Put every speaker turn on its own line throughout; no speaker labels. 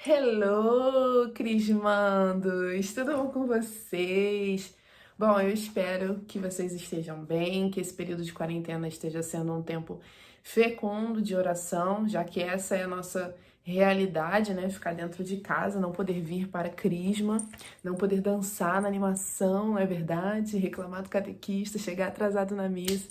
Hello, Crismandos! Tudo bom com vocês? Bom, eu espero que vocês estejam bem, que esse período de quarentena esteja sendo um tempo fecundo de oração, já que essa é a nossa realidade, né? Ficar dentro de casa, não poder vir para Crisma, não poder dançar na animação, não é verdade? Reclamar do catequista, chegar atrasado na missa.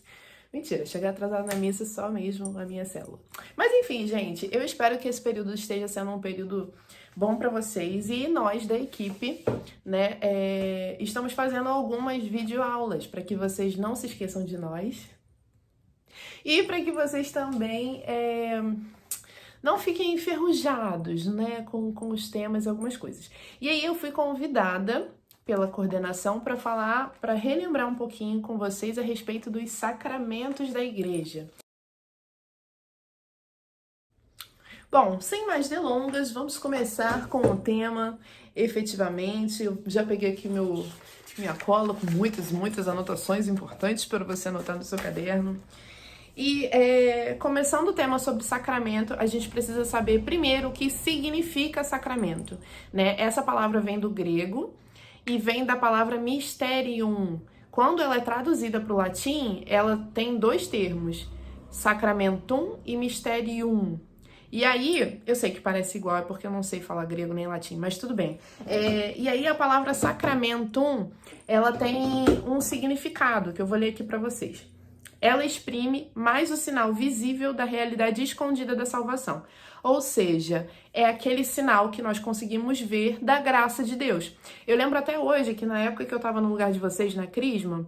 Mentira, chegar atrasado na missa só mesmo a minha célula. Mas enfim, gente, eu espero que esse período esteja sendo um período bom para vocês e nós da equipe, né, estamos fazendo algumas videoaulas para que vocês não se esqueçam de nós e para que vocês também não fiquem enferrujados, né, com os temas e algumas coisas. E aí eu fui convidada pela coordenação para falar, para relembrar um pouquinho com vocês a respeito dos sacramentos da igreja. Bom, sem mais delongas, vamos começar com o tema, efetivamente. Eu já peguei aqui minha cola com muitas anotações importantes para você anotar no seu caderno. E começando o tema sobre sacramento, a gente precisa saber primeiro o que significa sacramento, né? Essa palavra vem do grego e vem da palavra mysterium. Quando ela é traduzida para o latim, ela tem dois termos, sacramentum e mysterium. E aí, eu sei que parece igual, é porque eu não sei falar grego nem latim, mas tudo bem. E aí a palavra sacramentum, ela tem um significado, que eu vou ler aqui para vocês. Ela exprime mais o sinal visível da realidade escondida da salvação. Ou seja, é aquele sinal que nós conseguimos ver da graça de Deus. Eu lembro até hoje que na época que eu estava no lugar de vocês na Crisma,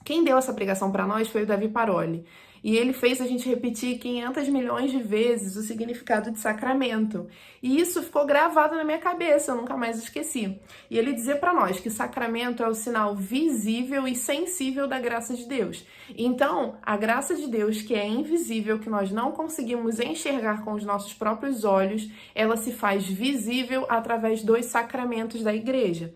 quem deu essa pregação para nós foi o Davi Paroli. E ele fez a gente repetir 500 milhões de vezes o significado de sacramento. E isso ficou gravado na minha cabeça, eu nunca mais esqueci. E ele dizia para nós que sacramento é o sinal visível e sensível da graça de Deus. Então, a graça de Deus, que é invisível, que nós não conseguimos enxergar com os nossos próprios olhos, ela se faz visível através dos sacramentos da igreja.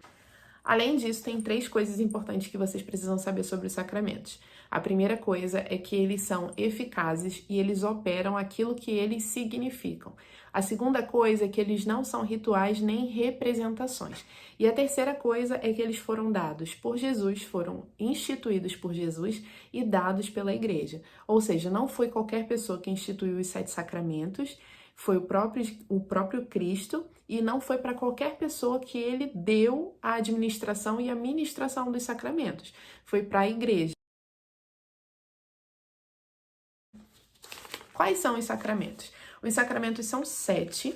Além disso, tem 3 coisas importantes que vocês precisam saber sobre os sacramentos. A primeira coisa é que eles são eficazes e eles operam aquilo que eles significam. A segunda coisa é que eles não são rituais nem representações. E a terceira coisa é que eles foram dados por Jesus, foram instituídos por Jesus e dados pela igreja. Ou seja, não foi qualquer pessoa que instituiu os 7 sacramentos, foi o próprio Cristo, e não foi para qualquer pessoa que ele deu a administração e a ministração dos sacramentos. Foi para a igreja. Quais são os sacramentos? Os sacramentos são 7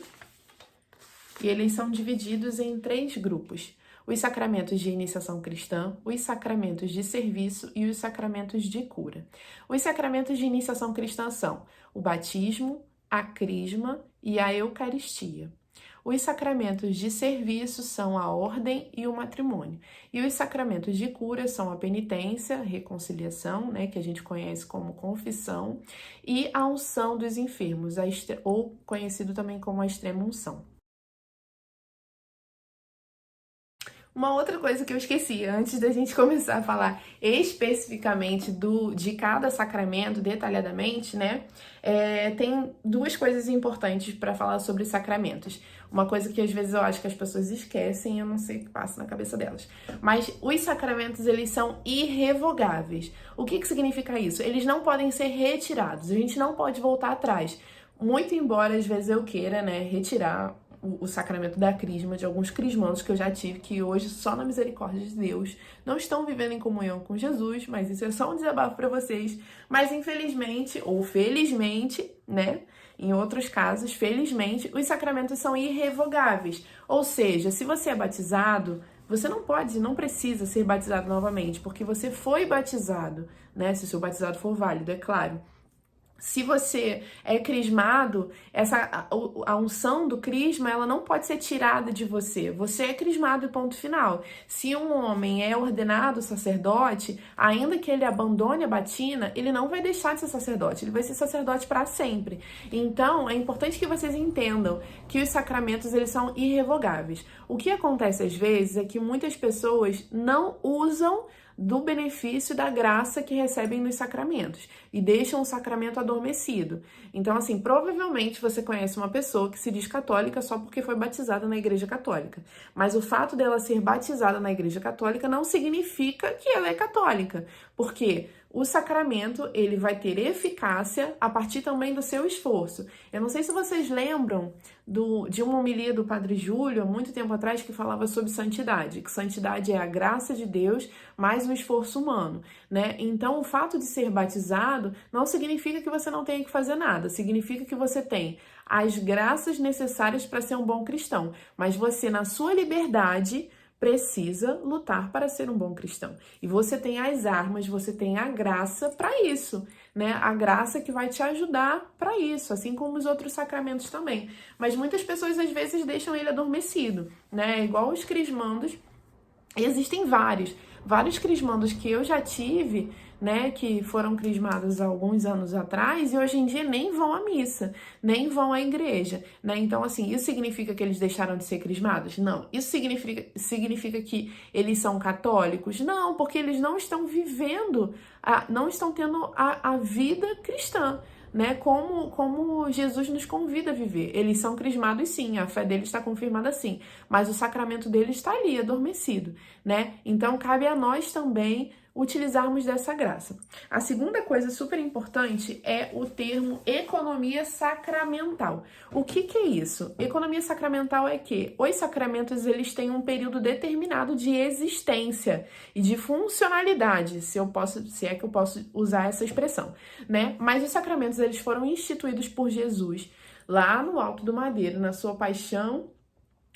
e eles são divididos em 3 grupos. Os sacramentos de iniciação cristã, os sacramentos de serviço e os sacramentos de cura. Os sacramentos de iniciação cristã são o batismo, a crisma e a eucaristia. Os sacramentos de serviço são a ordem e o matrimônio. E os sacramentos de cura são a penitência, reconciliação, né, que a gente conhece como confissão, e a unção dos enfermos, ou conhecido também como a extrema unção. Uma outra coisa que eu esqueci, antes da gente começar a falar especificamente de cada sacramento, detalhadamente, né? Tem 2 coisas importantes para falar sobre sacramentos. Uma coisa que às vezes eu acho que as pessoas esquecem, eu não sei o que passa na cabeça delas. Mas os sacramentos, eles são irrevogáveis. O que significa isso? Eles não podem ser retirados, a gente não pode voltar atrás. Muito embora às vezes eu queira, né, retirar o sacramento da crisma de alguns crismandos que eu já tive, que hoje, só na misericórdia de Deus, não estão vivendo em comunhão com Jesus, mas isso é só um desabafo para vocês. Mas infelizmente, ou felizmente, né, em outros casos, felizmente, os sacramentos são irrevogáveis. Ou seja, se você é batizado, você não precisa ser batizado novamente, porque você foi batizado, né, se o seu batizado for válido, é claro. Se você é crismado, a unção do crisma, ela não pode ser tirada de você. Você é crismado e ponto final. Se um homem é ordenado sacerdote, ainda que ele abandone a batina, ele não vai deixar de ser sacerdote. Ele vai ser sacerdote para sempre. Então, é importante que vocês entendam que os sacramentos, eles são irrevogáveis. O que acontece às vezes é que muitas pessoas não usam do benefício da graça que recebem nos sacramentos e deixam o sacramento adormecido. Então, assim, provavelmente você conhece uma pessoa que se diz católica só porque foi batizada na Igreja Católica. Mas o fato dela ser batizada na Igreja Católica não significa que ela é católica, porque o sacramento, ele vai ter eficácia a partir também do seu esforço. Eu não sei se vocês lembram de uma homilia do Padre Júlio, há muito tempo atrás, que falava sobre santidade, que santidade é a graça de Deus mais o esforço humano, né? Então, o fato de ser batizado não significa que você não tenha que fazer nada, significa que você tem as graças necessárias para ser um bom cristão, mas você, na sua liberdade, precisa lutar para ser um bom cristão. E você tem as armas, você tem a graça para isso, né? A graça que vai te ajudar para isso, assim como os outros sacramentos também. Mas muitas pessoas às vezes deixam ele adormecido, né? Igual os crismandos. Existem vários crismandos que eu já tive, né, que foram crismados há alguns anos atrás e hoje em dia nem vão à missa, nem vão à igreja, né? Então, assim, isso significa que eles deixaram de ser crismados? Não. Isso significa que eles são católicos? Não, porque eles não estão vivendo, não estão tendo a vida cristã, né? Como Jesus nos convida a viver. Eles são crismados sim, a fé deles está confirmada sim, mas o sacramento deles está ali, adormecido, né? Então cabe a nós também utilizarmos dessa graça. A segunda coisa super importante é o termo economia sacramental. O que é isso? Economia sacramental é que os sacramentos eles têm um período determinado de existência e de funcionalidade, se é que eu posso usar essa expressão, né? Mas os sacramentos eles foram instituídos por Jesus lá no alto do madeiro, na sua paixão,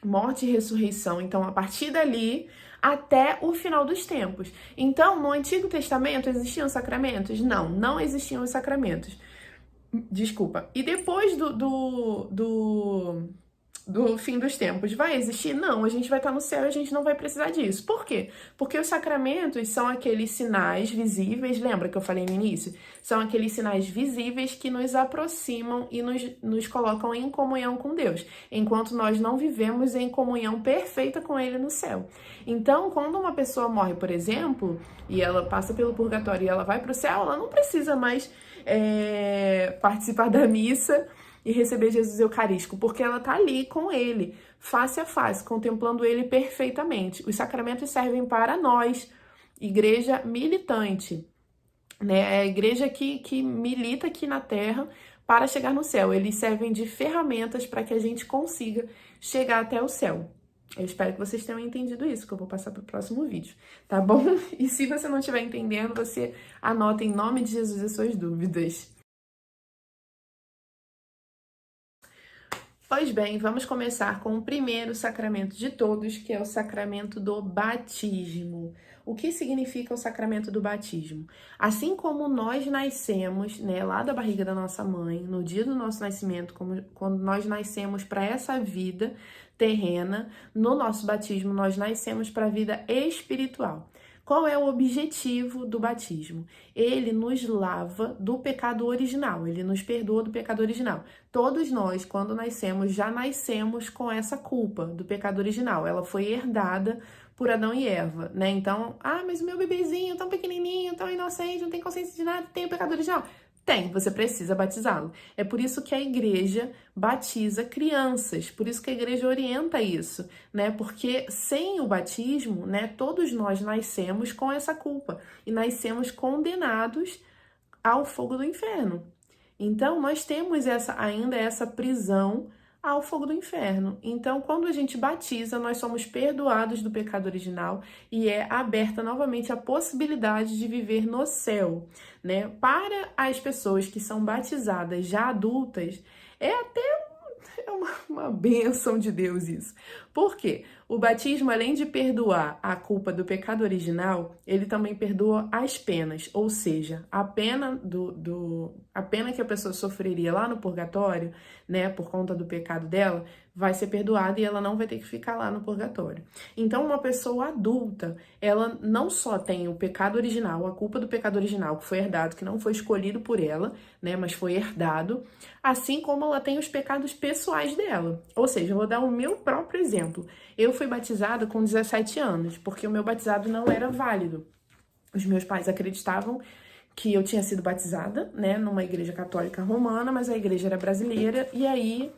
morte e ressurreição. Então, a partir dali até o final dos tempos. Então, no Antigo Testamento existiam sacramentos? Não, não existiam os sacramentos. Desculpa. E depois do fim dos tempos, vai existir? Não, a gente vai estar no céu e a gente não vai precisar disso. Por quê? Porque os sacramentos são aqueles sinais visíveis, lembra que eu falei no início? São aqueles sinais visíveis que nos aproximam e nos colocam em comunhão com Deus, enquanto nós não vivemos em comunhão perfeita com Ele no céu. Então, quando uma pessoa morre, por exemplo, e ela passa pelo purgatório e ela vai para o céu, ela não precisa mais participar da missa e receber Jesus Eucarístico, porque ela está ali com Ele, face a face, contemplando Ele perfeitamente. Os sacramentos servem para nós, igreja militante, né? É a igreja que milita aqui na Terra para chegar no céu. Eles servem de ferramentas para que a gente consiga chegar até o céu. Eu espero que vocês tenham entendido isso, que eu vou passar para o próximo vídeo, tá bom? E se você não estiver entendendo, você anota em nome de Jesus as suas dúvidas. Pois bem, vamos começar com o primeiro sacramento de todos, que é o sacramento do batismo. O que significa o sacramento do batismo? Assim como nós nascemos, né, lá da barriga da nossa mãe, no dia do nosso nascimento, quando nós nascemos para essa vida terrena, no nosso batismo nós nascemos para a vida espiritual. Qual é o objetivo do batismo? Ele nos lava do pecado original, ele nos perdoa do pecado original. Todos nós, quando nascemos, já nascemos com essa culpa do pecado original. Ela foi herdada por Adão e Eva, né? Então, mas o meu bebezinho tão pequenininho, tão inocente, não tem consciência de nada, tem o pecado original. Tem, você precisa batizá-lo. É por isso que a igreja batiza crianças, por isso que a igreja orienta isso, né? Porque sem o batismo, né, todos nós nascemos com essa culpa e nascemos condenados ao fogo do inferno. Então, nós temos ainda essa prisão ao fogo do inferno. Então, quando a gente batiza, nós somos perdoados do pecado original e é aberta novamente a possibilidade de viver no céu, né? Para as pessoas que são batizadas já adultas, é até uma bênção de Deus isso. Por quê? O batismo, além de perdoar a culpa do pecado original, ele também perdoa as penas, ou seja, a pena a pena que a pessoa sofreria lá no purgatório, né, por conta do pecado dela, vai ser perdoada e ela não vai ter que ficar lá no purgatório. Então, uma pessoa adulta, ela não só tem o pecado original, a culpa do pecado original que foi herdado, que não foi escolhido por ela, né, mas foi herdado, assim como ela tem os pecados pessoais dela. Ou seja, eu vou dar o meu próprio exemplo. Eu fui batizada com 17 anos, porque o meu batizado não era válido. Os meus pais acreditavam que eu tinha sido batizada, né, numa igreja católica romana, mas a igreja era brasileira. E aí,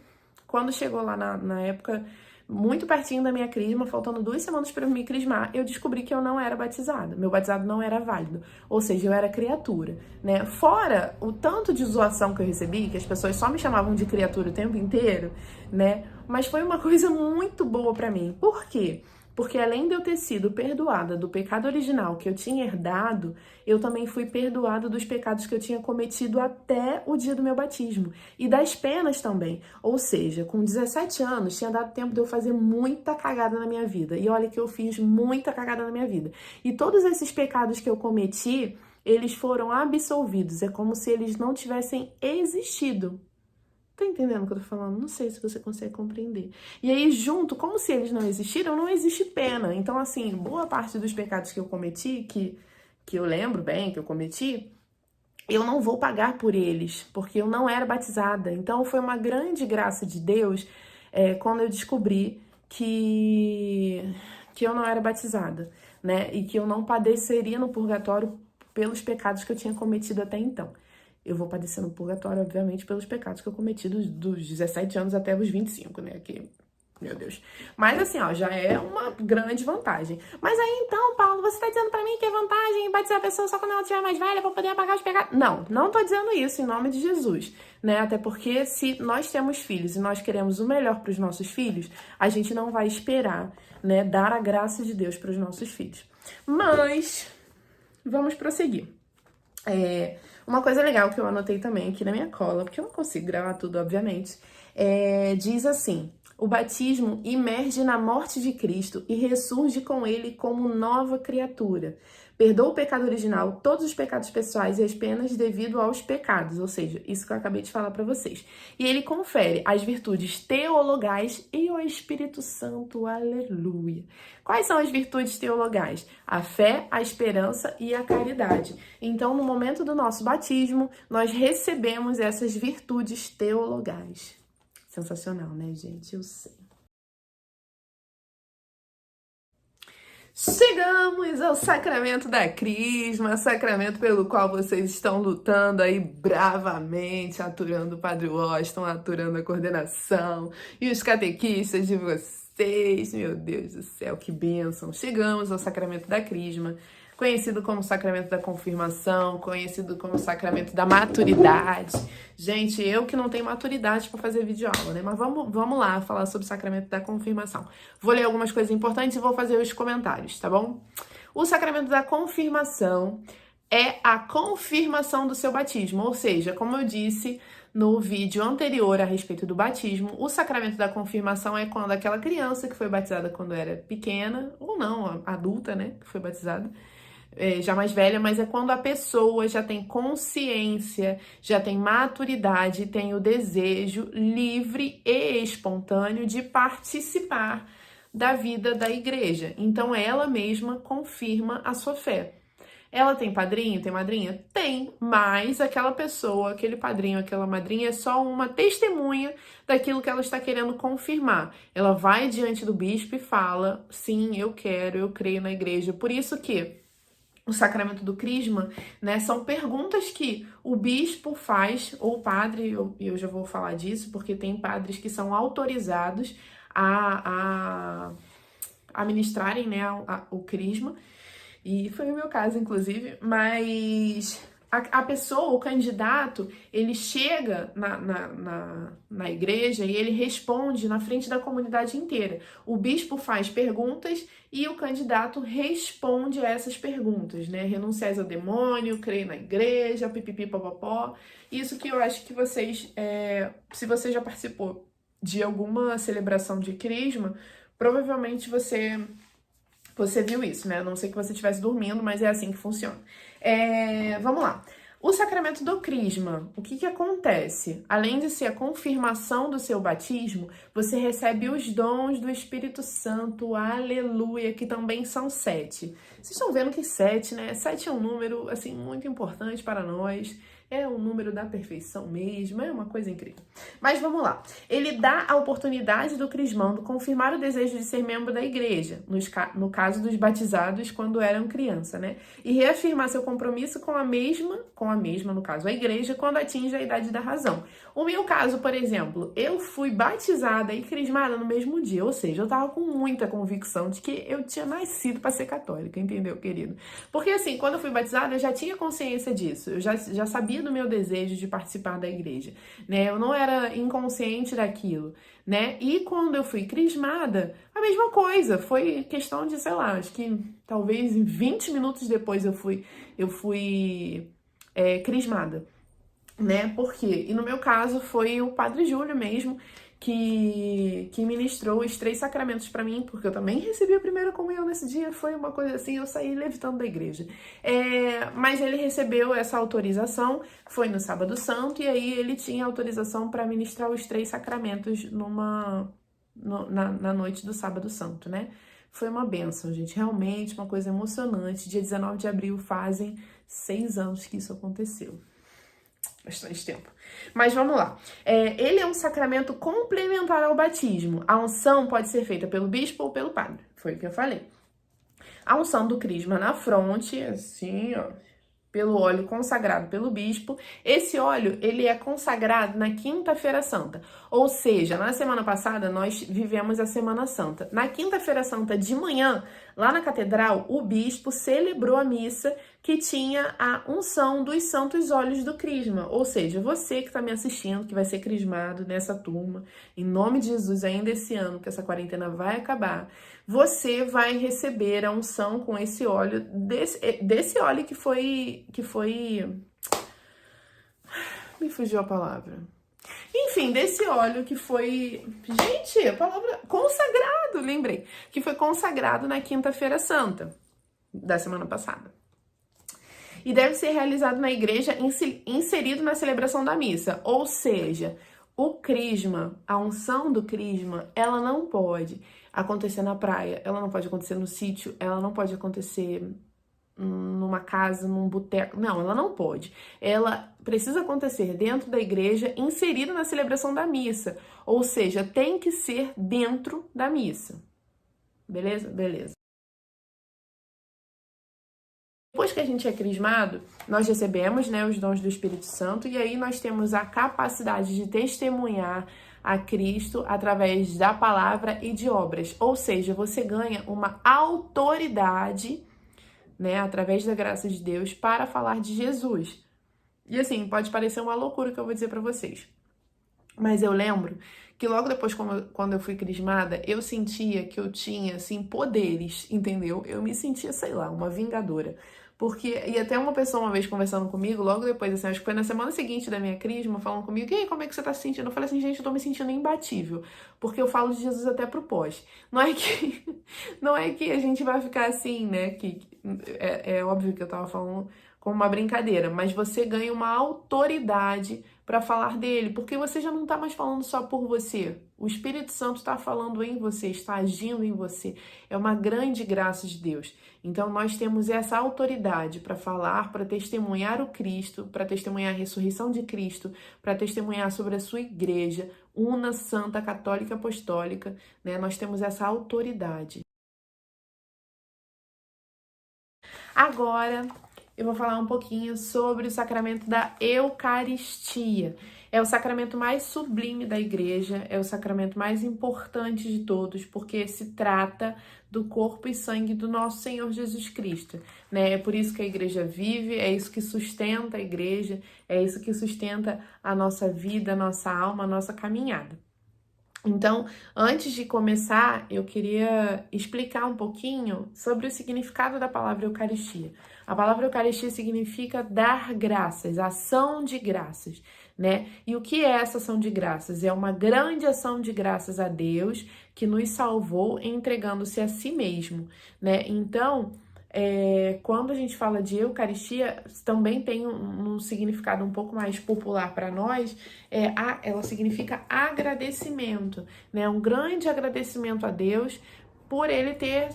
quando chegou lá na época, muito pertinho da minha crisma, faltando 2 semanas para eu me crismar, eu descobri que eu não era batizada. Meu batizado não era válido. Ou seja, eu era criatura, né? Fora o tanto de zoação que eu recebi, que as pessoas só me chamavam de criatura o tempo inteiro, né? Mas foi uma coisa muito boa para mim. Por quê? Porque além de eu ter sido perdoada do pecado original que eu tinha herdado, eu também fui perdoada dos pecados que eu tinha cometido até o dia do meu batismo. E das penas também. Ou seja, com 17 anos, tinha dado tempo de eu fazer muita cagada na minha vida. E olha que eu fiz muita cagada na minha vida. E todos esses pecados que eu cometi, eles foram absolvidos. É como se eles não tivessem existido. Tá entendendo o que eu tô falando? Não sei se você consegue compreender. E aí, junto, como se eles não existiram, não existe pena. Então, assim, boa parte dos pecados que eu cometi, que eu lembro bem que eu cometi, eu não vou pagar por eles, porque eu não era batizada. Então, foi uma grande graça de Deus quando eu descobri que eu não era batizada, né? E que eu não padeceria no purgatório pelos pecados que eu tinha cometido até então. Eu vou padecer no purgatório, obviamente, pelos pecados que eu cometi dos 17 anos até os 25, né? Que, meu Deus. Mas assim, ó, já é uma grande vantagem. Mas aí então, Paulo, você tá dizendo pra mim que é vantagem batizar a pessoa só quando ela estiver mais velha pra poder apagar os pecados? Não, não tô dizendo isso em nome de Jesus, né? Até porque se nós temos filhos e nós queremos o melhor pros nossos filhos, a gente não vai esperar, né, dar a graça de Deus pros nossos filhos. Mas, vamos prosseguir. Uma coisa legal que eu anotei também aqui na minha cola, porque eu não consigo gravar tudo, obviamente, diz assim: o batismo imerge na morte de Cristo e ressurge com ele como nova criatura. Perdoa o pecado original, todos os pecados pessoais e as penas devido aos pecados, ou seja, isso que eu acabei de falar para vocês. E ele confere as virtudes teologais e o Espírito Santo, aleluia. Quais são as virtudes teologais? A fé, a esperança e a caridade. Então, no momento do nosso batismo, nós recebemos essas virtudes teologais. Sensacional, né, gente? Eu sei. Chegamos ao sacramento da crisma, sacramento pelo qual vocês estão lutando aí bravamente, aturando o Padre Washington, aturando a coordenação e os catequistas de vocês. Meu Deus do céu, que bênção! Chegamos ao sacramento da crisma, conhecido como sacramento da confirmação, conhecido como sacramento da maturidade. Gente, eu que não tenho maturidade para fazer videoaula, né? Mas vamos lá falar sobre o sacramento da confirmação. Vou ler algumas coisas importantes e vou fazer os comentários, tá bom? O sacramento da confirmação é a confirmação do seu batismo, ou seja, como eu disse no vídeo anterior a respeito do batismo, o sacramento da confirmação é quando aquela criança que foi batizada quando era pequena, ou não, adulta, né, que foi batizada, já mais velha, mas é quando a pessoa já tem consciência, já tem maturidade, tem o desejo livre e espontâneo de participar da vida da igreja. Então ela mesma confirma a sua fé. Ela tem padrinho, tem madrinha? Tem, mas aquela pessoa, aquele padrinho, aquela madrinha é só uma testemunha daquilo que ela está querendo confirmar. Ela vai diante do bispo e fala: sim, eu quero, eu creio na igreja. Por isso que o sacramento do crisma, né, são perguntas que o bispo faz, ou o padre, eu já vou falar disso, porque tem padres que são autorizados a ministrarem, né, o crisma, e foi o meu caso, inclusive, mas a pessoa, o candidato, ele chega na igreja e ele responde na frente da comunidade inteira. O bispo faz perguntas e o candidato responde a essas perguntas, né? Renunciais ao demônio, creio na igreja, pipipi, popopó. Isso que eu acho que vocês, se você já participou de alguma celebração de crisma, provavelmente você viu isso, né? A não ser que você estivesse dormindo, mas é assim que funciona. Vamos lá. O sacramento do crisma, o que acontece? Além de ser a confirmação do seu batismo, você recebe os dons do Espírito Santo, aleluia, que também são 7. Vocês estão vendo que 7, né? 7 é um número, assim, muito importante para nós. é o número da perfeição mesmo, é uma coisa incrível. Mas vamos lá. Ele dá a oportunidade do crismando confirmar o desejo de ser membro da igreja, no caso dos batizados quando eram criança, né? E reafirmar seu compromisso com a mesma, no caso, a igreja, quando atinge a idade da razão. O meu caso, por exemplo, eu fui batizada e crismada no mesmo dia, ou seja, eu tava com muita convicção de que eu tinha nascido para ser católica, entendeu, querido? Porque assim, quando eu fui batizada, eu já tinha consciência disso, eu já sabia do meu desejo de participar da igreja, né? Eu não era inconsciente daquilo, né? E quando eu fui crismada, a mesma coisa, foi questão de, sei lá, acho que talvez em 20 minutos depois eu fui crismada, né? Por quê? E no meu caso foi o Padre Júlio mesmo que ministrou os 3 sacramentos para mim, porque eu também recebi a primeira comunhão nesse dia, foi uma coisa assim, eu saí levitando da igreja. Mas ele recebeu essa autorização, foi no Sábado Santo, e aí ele tinha autorização para ministrar os 3 sacramentos na noite do Sábado Santo, né? Foi uma bênção, gente, realmente uma coisa emocionante. Dia 19 de abril fazem 6 anos que isso aconteceu. Bastante tempo. Mas vamos lá. Ele é um sacramento complementar ao batismo. A unção pode ser feita pelo bispo ou pelo padre. Foi o que eu falei. A unção do crisma na fronte, assim, ó, pelo óleo consagrado pelo bispo. Esse óleo, ele é consagrado na Quinta-feira Santa. Ou seja, na semana passada, nós vivemos a Semana Santa. Na Quinta-feira Santa de manhã, lá na catedral, o bispo celebrou a missa que tinha a unção dos santos óleos do crisma. Ou seja, você que está me assistindo, que vai ser crismado nessa turma, em nome de Jesus, ainda esse ano, que essa quarentena vai acabar, você vai receber a unção com esse óleo, desse óleo que foi... Me fugiu a palavra. Enfim, desse óleo que foi... Gente, a palavra... Consagrado, lembrei. Que foi consagrado na Quinta-feira Santa da semana passada. E deve ser realizado na igreja, inserido na celebração da missa. Ou seja, o crisma, a unção do crisma, ela não pode acontecer na praia, ela não pode acontecer no sítio, ela não pode acontecer numa casa, num boteco. Não, ela não pode. Ela precisa acontecer dentro da igreja, inserida na celebração da missa. Ou seja, tem que ser dentro da missa. Beleza? Beleza. Depois que a gente é crismado, nós recebemos, né, os dons do Espírito Santo e aí nós temos a capacidade de testemunhar a Cristo através da palavra e de obras. Ou seja, você ganha uma autoridade, né, através da graça de Deus para falar de Jesus. E assim, pode parecer uma loucura que eu vou dizer para vocês. Mas eu lembro que logo depois, quando eu fui crismada, eu sentia que eu tinha, assim, poderes, entendeu? Eu me sentia, sei lá, uma vingadora. Porque, e até uma pessoa uma vez conversando comigo, logo depois, assim, acho que foi na semana seguinte da minha crisma, falando comigo, e aí, como é que você tá se sentindo? Eu falei assim, gente, eu tô me sentindo imbatível, porque eu falo de Jesus até pro pós. Não é que a gente vai ficar assim, né, é óbvio que eu tava falando como uma brincadeira, mas você ganha uma autoridade para falar dele, porque você já não está mais falando só por você. O Espírito Santo está falando em você, está agindo em você. É uma grande graça de Deus. Então nós temos essa autoridade para falar, para testemunhar o Cristo, para testemunhar a ressurreição de Cristo, para testemunhar sobre a sua igreja, una, santa, católica, apostólica, né? Nós temos essa autoridade. Agora, eu vou falar um pouquinho sobre o sacramento da Eucaristia. É o sacramento mais sublime da igreja, é o sacramento mais importante de todos, porque se trata do corpo e sangue do nosso Senhor Jesus Cristo, né? É por isso que a igreja vive, é isso que sustenta a igreja, é isso que sustenta a nossa vida, a nossa alma, a nossa caminhada. Então, antes de começar, eu queria explicar um pouquinho sobre o significado da palavra Eucaristia. A palavra Eucaristia significa dar graças, ação de graças, né? E o que é essa ação de graças? É uma grande ação de graças a Deus que nos salvou entregando-se a si mesmo, né? Então, quando a gente fala de Eucaristia, também tem um significado um pouco mais popular para nós, ela significa agradecimento, né? Um grande agradecimento a Deus por Ele ter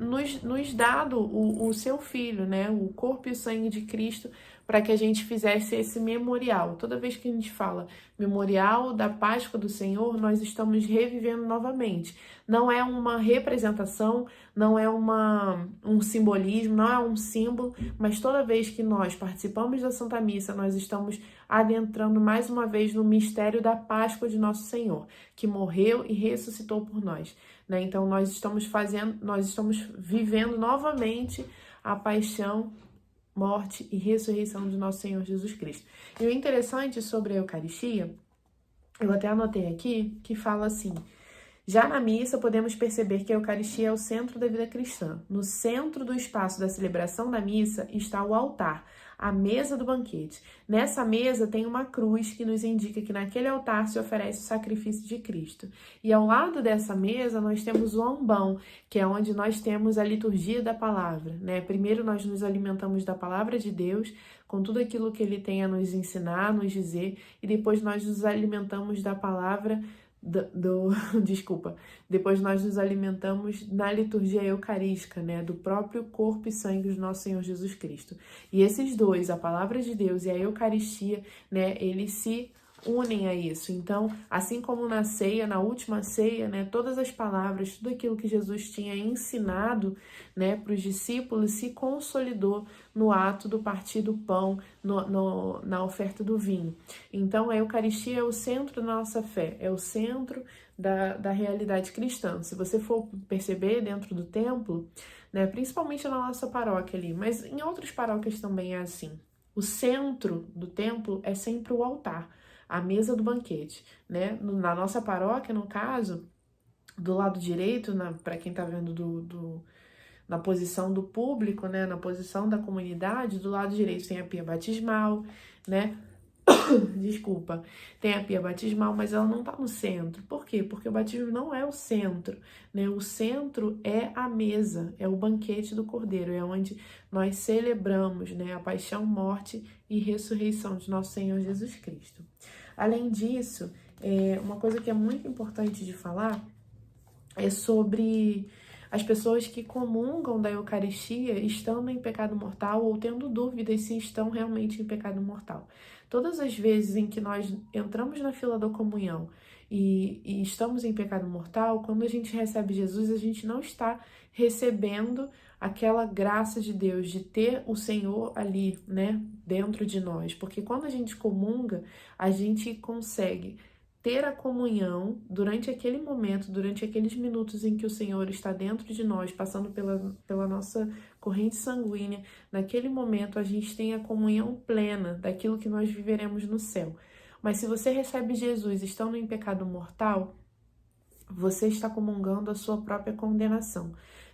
nos dado o seu Filho, né? O corpo e o sangue de Cristo, para que a gente fizesse esse memorial. Toda vez que a gente fala memorial da Páscoa do Senhor, nós estamos revivendo novamente. Não é uma representação, não é um simbolismo, não é um símbolo, mas toda vez que nós participamos da Santa Missa, nós estamos adentrando mais uma vez no mistério da Páscoa de Nosso Senhor, que morreu e ressuscitou por nós, né? Então nós estamos vivendo novamente a paixão, morte e ressurreição de nosso Senhor Jesus Cristo. E o interessante sobre a Eucaristia, eu até anotei aqui, que fala assim: já na missa podemos perceber que a Eucaristia é o centro da vida cristã. No centro do espaço da celebração da missa está o altar, a mesa do banquete. Nessa mesa tem uma cruz que nos indica que naquele altar se oferece o sacrifício de Cristo. E ao lado dessa mesa nós temos o ambão, que é onde nós temos a liturgia da palavra, né? Primeiro nós nos alimentamos da palavra de Deus, com tudo aquilo que ele tem a nos ensinar, nos dizer, e depois nós nos alimentamos da palavra desculpa, depois nós nos alimentamos na liturgia eucarística, né, do próprio corpo e sangue do nosso Senhor Jesus Cristo. E esses dois, a palavra de Deus e a Eucaristia, né, eles se unem a isso. Então, assim como na ceia, na última ceia, né, todas as palavras, tudo aquilo que Jesus tinha ensinado, né, para os discípulos se consolidou no ato do partir do pão, na oferta do vinho. Então, a Eucaristia é o centro da nossa fé, é o centro da realidade cristã. Se você for perceber dentro do templo, né, principalmente na nossa paróquia ali, mas em outras paróquias também é assim. O centro do templo é sempre o altar, a mesa do banquete, né? Na nossa paróquia, no caso, do lado direito, para quem tá vendo na posição do público, né? Na posição da comunidade, do lado direito tem a pia batismal, né? Desculpa, tem a pia batismal, mas ela não tá no centro. Por quê? Porque o batismo não é o centro, né? O centro é a mesa, é o banquete do Cordeiro, é onde nós celebramos, né, a paixão, morte e ressurreição de nosso Senhor Jesus Cristo. Além disso, uma coisa que é muito importante de falar é sobre as pessoas que comungam da Eucaristia estando em pecado mortal ou tendo dúvidas se estão realmente em pecado mortal. Todas as vezes em que nós entramos na fila da comunhão e estamos em pecado mortal, quando a gente recebe Jesus, a gente não está recebendo aquela graça de Deus, de ter o Senhor ali, né, dentro de nós. Porque quando a gente comunga, a gente consegue ter a comunhão durante aquele momento, durante aqueles minutos em que o Senhor está dentro de nós, passando pela nossa corrente sanguínea. Naquele momento a gente tem a comunhão plena daquilo que nós viveremos no céu. Mas se você recebe Jesus estando em pecado mortal, você está comungando a sua própria condenação.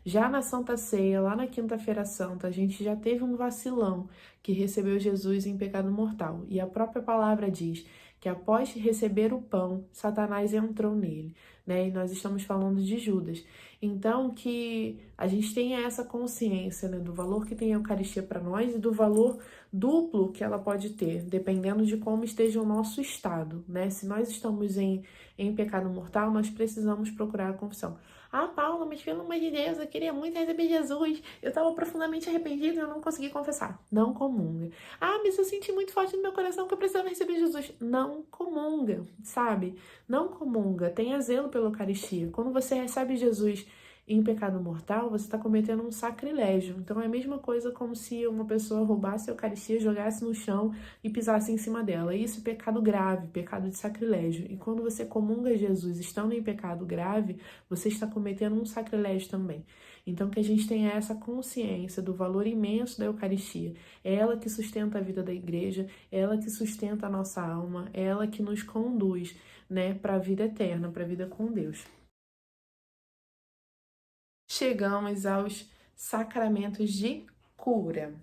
Já na Santa Ceia, lá na Quinta-feira Santa, a gente já teve um vacilão que recebeu Jesus em pecado mortal. E a própria palavra diz que após receber o pão, Satanás entrou nele, né? E nós estamos falando de Judas. Então, que a gente tenha essa consciência, né, do valor que tem a Eucaristia para nós e do valor duplo que ela pode ter, dependendo de como esteja o nosso estado, né? Se nós estamos em pecado mortal, nós precisamos procurar a confissão. Ah, Paula, mas pelo amor de Deus, eu queria muito receber Jesus. Eu estava profundamente arrependido e eu não consegui confessar. Não comunga. Ah, mas eu senti muito forte no meu coração que eu precisava receber Jesus. Não comunga, sabe? Não comunga. Tenha zelo pela Eucaristia. Quando você recebe Jesus em pecado mortal, você está cometendo um sacrilégio. Então é a mesma coisa como se uma pessoa roubasse a Eucaristia, jogasse no chão e pisasse em cima dela. Isso é pecado grave, pecado de sacrilégio. E quando você comunga Jesus estando em pecado grave, você está cometendo um sacrilégio também. Então que a gente tenha essa consciência do valor imenso da Eucaristia. É ela que sustenta a vida da igreja, é ela que sustenta a nossa alma, é ela que nos conduz, né, para a vida eterna, para a vida com Deus. Chegamos aos sacramentos de cura,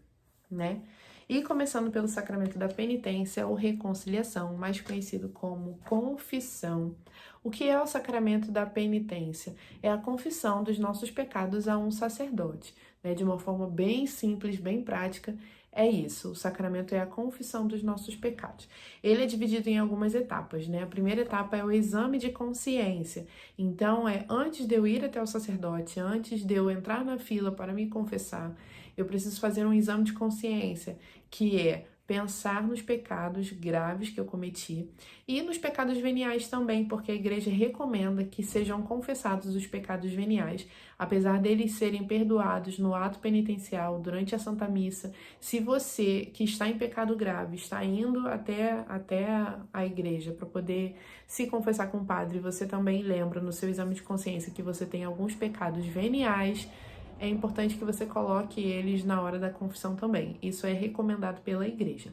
né? E começando pelo sacramento da penitência ou reconciliação, mais conhecido como confissão. O que é o sacramento da penitência? É a confissão dos nossos pecados a um sacerdote, né? De uma forma bem simples, bem prática. É isso, o sacramento é a confissão dos nossos pecados. Ele é dividido em algumas etapas, né? A primeira etapa é o exame de consciência. Então, antes de eu ir até o sacerdote, antes de eu entrar na fila para me confessar, eu preciso fazer um exame de consciência, que é pensar nos pecados graves que eu cometi e nos pecados veniais também, porque a igreja recomenda que sejam confessados os pecados veniais, apesar deles serem perdoados no ato penitencial durante a Santa Missa. Se você que está em pecado grave está indo até a igreja para poder se confessar com o padre, você também lembra no seu exame de consciência que você tem alguns pecados veniais, é importante que você coloque eles na hora da confissão também. Isso é recomendado pela igreja.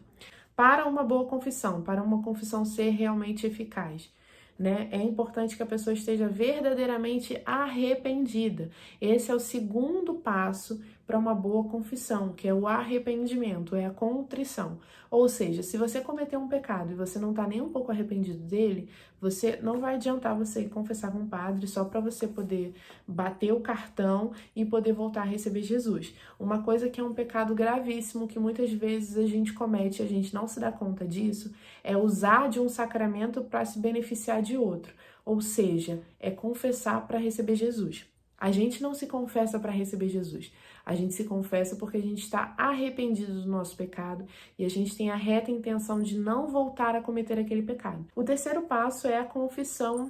Para uma boa confissão, para uma confissão ser realmente eficaz, né, é importante que a pessoa esteja verdadeiramente arrependida. Esse é o segundo passo para uma boa confissão, que é o arrependimento, é a contrição. Ou seja, se você cometeu um pecado e você não está nem um pouco arrependido dele, não vai adiantar você ir confessar com o padre só para você poder bater o cartão e poder voltar a receber Jesus. Uma coisa que é um pecado gravíssimo, que muitas vezes a gente comete e a gente não se dá conta disso, é usar de um sacramento para se beneficiar de outro. Ou seja, é confessar para receber Jesus. A gente não se confessa para receber Jesus. A gente se confessa porque a gente está arrependido do nosso pecado e a gente tem a reta intenção de não voltar a cometer aquele pecado. O terceiro passo é a confissão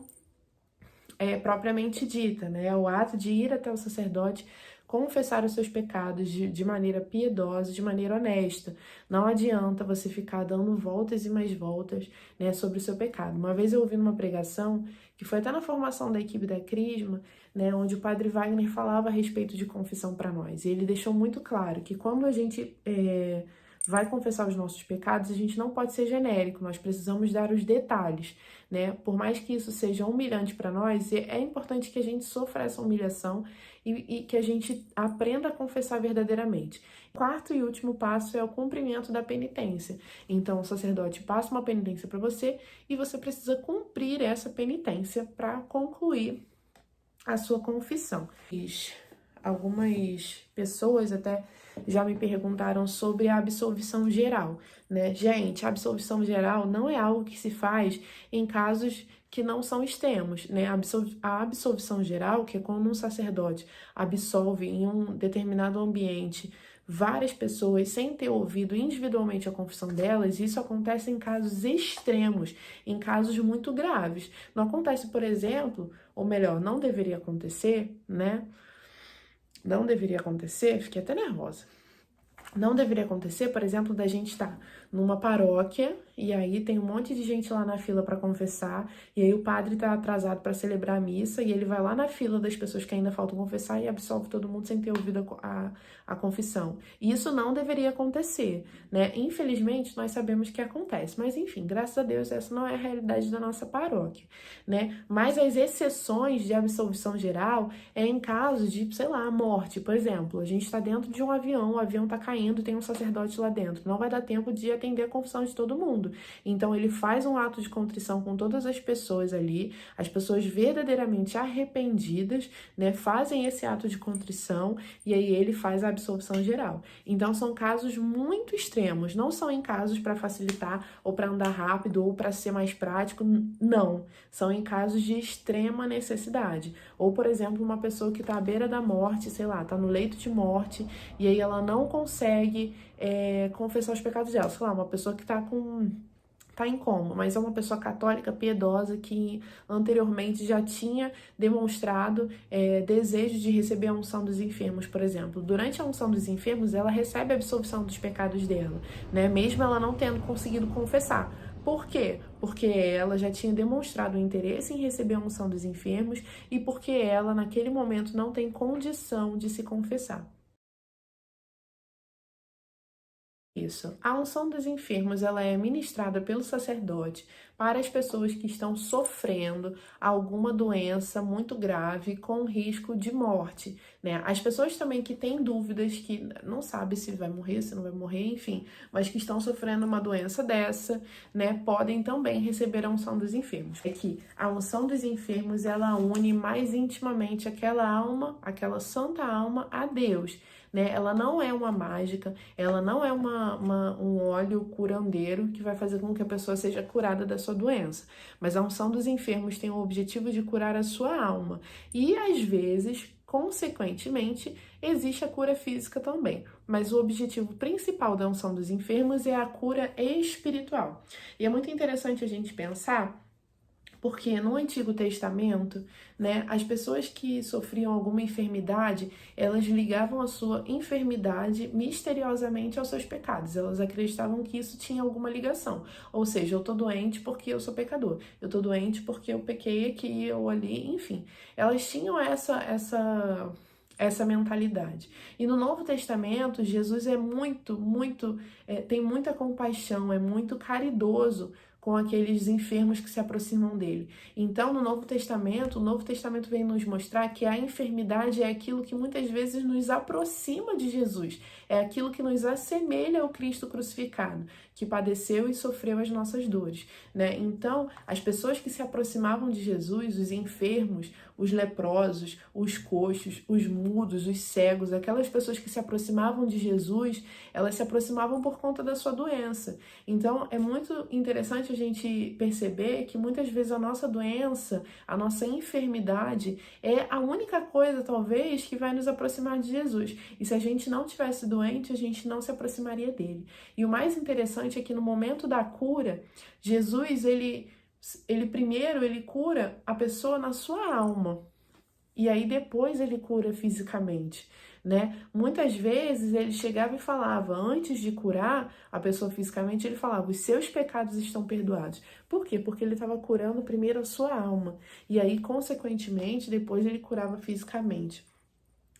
propriamente dita, né? O ato de ir até o sacerdote, confessar os seus pecados de maneira piedosa, de maneira honesta. Não adianta você ficar dando voltas e mais voltas, né, sobre o seu pecado. Uma vez eu ouvi numa pregação, que foi até na formação da equipe da Crisma, né, onde o padre Wagner falava a respeito de confissão para nós. E ele deixou muito claro que quando a gente vai confessar os nossos pecados, a gente não pode ser genérico, nós precisamos dar os detalhes, né? Por mais que isso seja humilhante para nós, é importante que a gente sofra essa humilhação e que a gente aprenda a confessar verdadeiramente. Quarto e último passo é o cumprimento da penitência. Então, o sacerdote passa uma penitência para você e você precisa cumprir essa penitência para concluir a sua confissão. Algumas pessoas até já me perguntaram sobre a absolvição geral, né? Gente, a absolvição geral não é algo que se faz em casos que não são extremos, né? A absolvição geral, que é quando um sacerdote absolve em um determinado ambiente várias pessoas sem ter ouvido individualmente a confissão delas, isso acontece em casos extremos, em casos muito graves. Não acontece, por exemplo, ou melhor, não deveria acontecer, né? Não deveria acontecer, fiquei até nervosa. Não deveria acontecer, por exemplo, da gente estar numa paróquia e aí tem um monte de gente lá na fila para confessar e aí o padre tá atrasado para celebrar a missa e ele vai lá na fila das pessoas que ainda faltam confessar e absolve todo mundo sem ter ouvido a confissão. E isso não deveria acontecer, né? Infelizmente, nós sabemos que acontece, mas enfim, graças a Deus, essa não é a realidade da nossa paróquia, né? Mas as exceções de absolvição geral é em caso de, sei lá, morte, por exemplo. A gente está dentro de um avião, o avião tá caindo, tem um sacerdote lá dentro. Não vai dar tempo de atender a confissão de todo mundo. Então, ele faz um ato de contrição com todas as pessoas ali, as pessoas verdadeiramente arrependidas, né, fazem esse ato de contrição e aí ele faz a absolvição geral. Então, são casos muito extremos, não são em casos para facilitar ou para andar rápido ou para ser mais prático, não. São em casos de extrema necessidade. Ou, por exemplo, uma pessoa que está à beira da morte, sei lá, está no leito de morte e aí ela não consegue confessar os pecados dela. Sei lá, uma pessoa que tá em coma, mas é uma pessoa católica piedosa que anteriormente já tinha demonstrado desejo de receber a unção dos enfermos, por exemplo. Durante a unção dos enfermos, ela recebe a absolvição dos pecados dela, né? Mesmo ela não tendo conseguido confessar. Por quê? Porque ela já tinha demonstrado o interesse em receber a unção dos enfermos e porque ela, naquele momento, não tem condição de se confessar. Isso. A unção dos enfermos, ela é ministrada pelo sacerdote para as pessoas que estão sofrendo alguma doença muito grave com risco de morte, né? As pessoas também que têm dúvidas, que não sabem se vai morrer, se não vai morrer, enfim, mas que estão sofrendo uma doença dessa, né, podem também receber a unção dos enfermos. É que a unção dos enfermos, ela une mais intimamente aquela alma, aquela santa alma a Deus, né? Ela não é uma mágica, ela não é um óleo curandeiro que vai fazer com que a pessoa seja curada da sua sua doença, mas a unção dos enfermos tem o objetivo de curar a sua alma. E às vezes, consequentemente, existe a cura física também, mas o objetivo principal da unção dos enfermos é a cura espiritual. E é muito interessante a gente pensar, porque no Antigo Testamento, né, as pessoas que sofriam alguma enfermidade, elas ligavam a sua enfermidade misteriosamente aos seus pecados. Elas acreditavam que isso tinha alguma ligação. Ou seja, eu tô doente porque eu sou pecador. Eu tô doente porque eu pequei aqui ou ali, enfim. Elas tinham essa mentalidade. E no Novo Testamento, Jesus é tem muita compaixão, é muito caridoso com aqueles enfermos que se aproximam dele. Então, no Novo Testamento, o Novo Testamento vem nos mostrar que a enfermidade é aquilo que muitas vezes nos aproxima de Jesus, é aquilo que nos assemelha ao Cristo crucificado, que padeceu e sofreu as nossas dores, né? Então, as pessoas que se aproximavam de Jesus, os enfermos, os leprosos, os coxos, os mudos, os cegos, aquelas pessoas que se aproximavam de Jesus, elas se aproximavam por conta da sua doença. Então, é muito interessante a gente perceber que muitas vezes a nossa doença, a nossa enfermidade é a única coisa, talvez, que vai nos aproximar de Jesus. E se a gente não tivesse doente, a gente não se aproximaria dele. E o mais interessante é que no momento da cura, Jesus, ele primeiro ele cura a pessoa na sua alma. E aí depois ele cura fisicamente, né? Muitas vezes ele chegava e falava, antes de curar a pessoa fisicamente, ele falava, os seus pecados estão perdoados. Por quê? Porque ele estava curando primeiro a sua alma. E aí, consequentemente, depois ele curava fisicamente.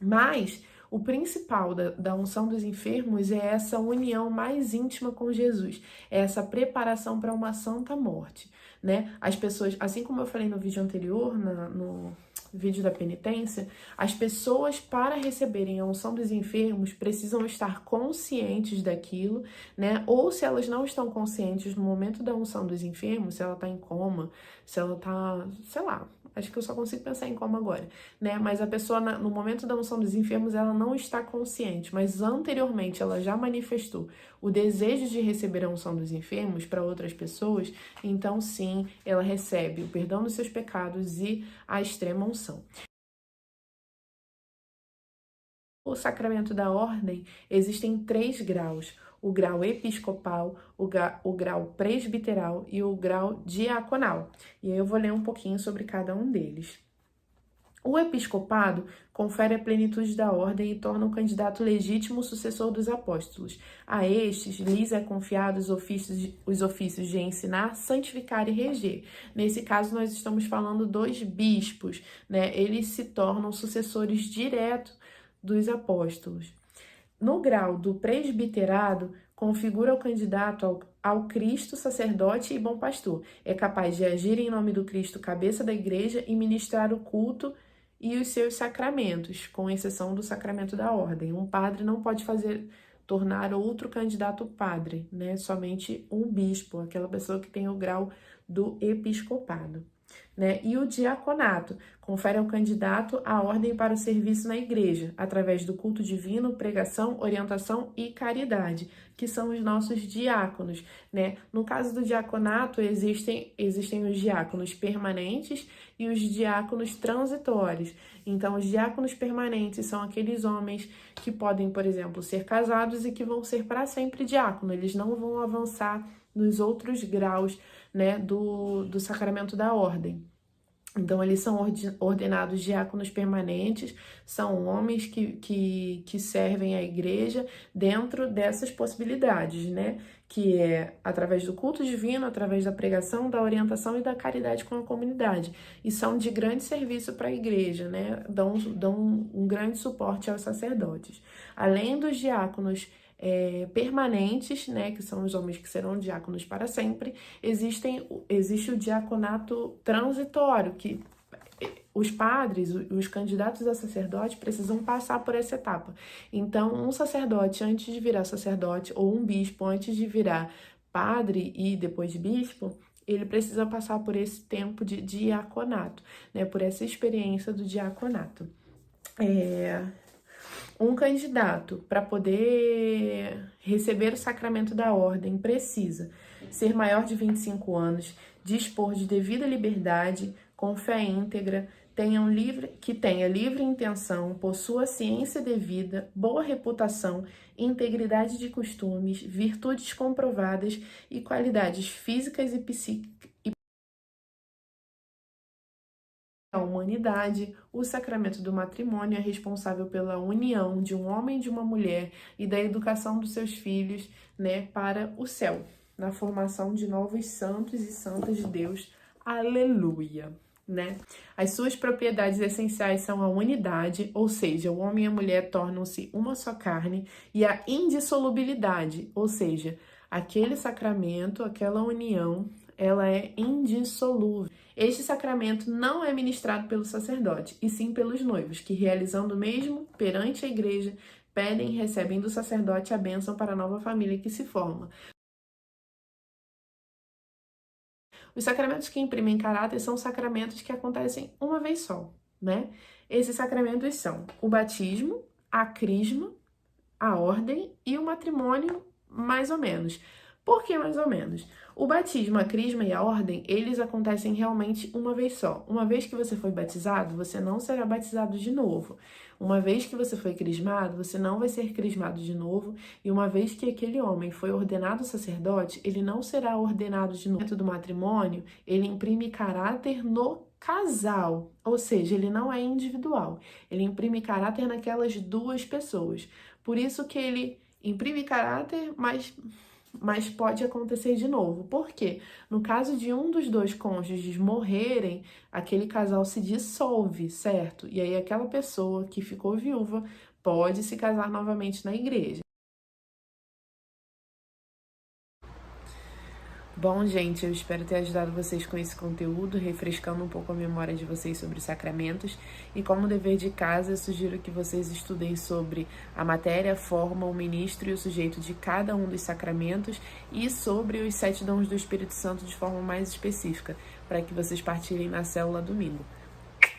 Mas o principal da unção dos enfermos é essa união mais íntima com Jesus, é essa preparação para uma santa morte, né? As pessoas, assim como eu falei no vídeo anterior, no vídeo da penitência, as pessoas, para receberem a unção dos enfermos, precisam estar conscientes daquilo, né? Ou se elas não estão conscientes no momento da unção dos enfermos, se ela tá em coma, se ela tá, sei lá, acho que eu só consigo pensar em coma agora, né? Mas a pessoa, no momento da unção dos enfermos, ela não está consciente, mas anteriormente ela já manifestou o desejo de receber a unção dos enfermos para outras pessoas, então sim, ela recebe o perdão dos seus pecados e a extrema unção. O sacramento da ordem existem 3 graus: o grau episcopal, o grau presbiteral e o grau diaconal. E aí eu vou ler um pouquinho sobre cada um deles. O episcopado confere a plenitude da ordem e torna o candidato legítimo sucessor dos apóstolos. A estes lhes é confiado os ofícios de ensinar, santificar e reger. Nesse caso, nós estamos falando dos bispos, né? Eles se tornam sucessores diretos dos apóstolos. No grau do presbiterado, configura o candidato ao Cristo, sacerdote e bom pastor. É capaz de agir em nome do Cristo, cabeça da igreja, e ministrar o culto e os seus sacramentos, com exceção do sacramento da ordem. Um padre não pode tornar outro candidato padre, né? Somente um bispo, aquela pessoa que tem o grau do episcopado. Né? E o diaconato confere ao candidato a ordem para o serviço na igreja, através do culto divino, pregação, orientação e caridade, que são os nossos diáconos, né? No caso do diaconato, existem os diáconos permanentes e os diáconos transitórios. Então, os diáconos permanentes são aqueles homens que podem, por exemplo, ser casados e que vão ser para sempre diácono, eles não vão avançar nos outros graus, né, do sacramento da ordem. Então, eles são ordenados diáconos permanentes, são homens que servem a igreja dentro dessas possibilidades, né? Que é através do culto divino, através da pregação, da orientação e da caridade com a comunidade. E são de grande serviço para a igreja, né? Dão um grande suporte aos sacerdotes. Além dos diáconos permanentes, né, que são os homens que serão diáconos para sempre, existe o diaconato transitório, que os padres, os candidatos a sacerdote precisam passar por essa etapa. Então, um sacerdote antes de virar sacerdote, ou um bispo antes de virar padre e depois bispo, ele precisa passar por esse tempo de diaconato, né, por essa experiência do diaconato. Um candidato, para poder receber o sacramento da ordem, precisa ser maior de 25 anos, dispor de devida liberdade, com fé íntegra, que tenha livre intenção, possua ciência devida, boa reputação, integridade de costumes, virtudes comprovadas e qualidades físicas e psíquicas. A humanidade, o sacramento do matrimônio é responsável pela união de um homem e de uma mulher e da educação dos seus filhos, né, para o céu, na formação de novos santos e santas de Deus. Aleluia, né? As suas propriedades essenciais são a unidade, ou seja, o homem e a mulher tornam-se uma só carne, e a indissolubilidade, ou seja, aquele sacramento, aquela união, ela é indissolúvel. Este sacramento não é ministrado pelo sacerdote, e sim pelos noivos, que, realizando o mesmo perante a igreja, pedem e recebem do sacerdote a bênção para a nova família que se forma. Os sacramentos que imprimem caráter são sacramentos que acontecem uma vez só, né? Esses sacramentos são o batismo, a crisma, a ordem e o matrimônio, mais ou menos. Por que mais ou menos? O batismo, a crisma e a ordem, eles acontecem realmente uma vez só. Uma vez que você foi batizado, você não será batizado de novo. Uma vez que você foi crismado, você não vai ser crismado de novo. E uma vez que aquele homem foi ordenado sacerdote, ele não será ordenado de novo. Do matrimônio, ele imprime caráter no casal, ou seja, ele não é individual. Ele imprime caráter naquelas duas pessoas. Por isso que ele imprime caráter, mas pode acontecer de novo. Por quê? No caso de um dos dois cônjuges morrerem, aquele casal se dissolve, certo? E aí aquela pessoa que ficou viúva pode se casar novamente na igreja. Bom, gente, eu espero ter ajudado vocês com esse conteúdo, refrescando um pouco a memória de vocês sobre sacramentos. E como dever de casa, eu sugiro que vocês estudem sobre a matéria, a forma, o ministro e o sujeito de cada um dos sacramentos e sobre os 7 dons do Espírito Santo de forma mais específica, para que vocês partilhem na célula domingo.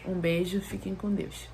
Um beijo, fiquem com Deus.